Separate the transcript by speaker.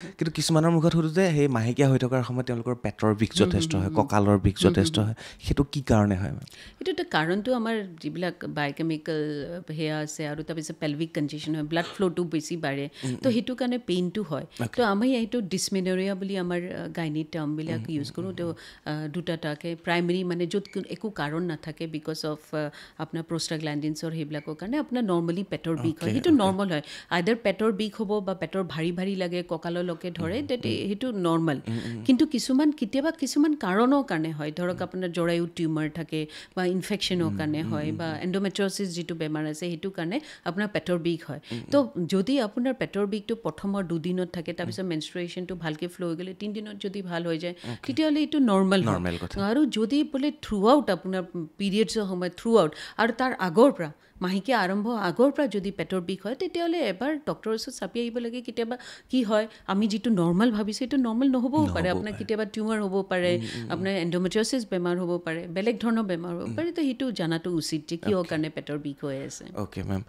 Speaker 1: কিন্তু কিছুমানৰ মুখত শুধু যে সেই মাহেকীয়া হৈ থকাৰ সময়ত তেওঁলোকৰ পেটৰ বিষ যথেষ্ট হয়, কঁকালৰ বিষ যথেষ্ট হয়, সেইটো কি কাৰণে হয়?
Speaker 2: এইটো এটা কাৰণটো আমাৰ যিবিলাক বায়'কেমিকেল সেয়া আছে আৰু তাৰপিছত পেলভিক কনজেশ্যন হয়, ব্লাড ফ্ল'টো বেছি বাঢ়ে, তো সেইটো কাৰণে পেইনটো হয়। তো আমি এইটো ডিছমেনৰিয়া বুলি আমাৰ গাইনী টাৰ্মবিলাক ইউজ কৰোঁ। তো দুটাকে প্ৰাইমেৰী মানে য'ত একো কাৰণ নাথাকে বিকজ অফ আপোনাৰ প্ৰষ্টাগ্লেণ্ডিনছৰ সেইবিলাকৰ কাৰণে আপোনাৰ নৰ্মেলি পেটৰ বিষ হয়, সেইটো নৰ্মেল হয়। আইদাৰ পেটৰ বিষ হ'ব বা পেটৰ ভাৰী ভাৰী লাগে, কঁকাললৈকে ধৰে, সেইটো নৰ্মেল। কিন্তু কেতিয়াবা কিছুমান কাৰণৰ কাৰণে হয়, ধৰক আপোনাৰ জৰায়ু টিউমাৰ থাকে বা ইনফেকশ্যনৰ কাৰণে হয় বা এণ্ডোমেট্ৰিয়ছিছ যিটো বেমাৰ আছে সেইটো কাৰণে আপোনাৰ পেটৰ বিষ হয়। তো যদি আপোনাৰ পেটৰ বিষটো প্ৰথমৰ 2 দিনত থাকে, তাৰপিছত মেনষ্ট্ৰুৱেশ্যনটো ভালকৈ ফ্ল' হৈ গ'লে 3 দিনত যদি ভাল হৈ যায়, তেতিয়াহ'লে এইটো নৰ্মেল হয়। আৰু যদি বোলে থ্ৰু আউট আপোনাৰ পিৰিয়ডছৰ সময়ত থ্ৰু আউট আৰু তাৰ আগৰ পৰা মাহেকীয়া আৰম্ভ আগৰ পৰা যদি পেটৰ বিষ হয়, তেতিয়াহ'লে এবাৰ ডক্টৰৰ ওচৰত চাপি আহিব লাগে। কেতিয়াবা কি হয়, আমি যিটো নৰ্মেল ভাবিছোঁ সেইটো নৰ্মেল নহ'বও পাৰে, আপোনাৰ কেতিয়াবা টিউমাৰ হ'ব পাৰে, আপোনাৰ এণ্ডোমেট্ৰিয়ছিছ বেমাৰ হ'ব পাৰে, বেলেগ ধৰণৰ বেমাৰ হ'ব পাৰে। তো সেইটো জনাটো উচিত যে কিয় কাৰণে পেটৰ বিষ হৈ আছে।
Speaker 1: Okay ma'am.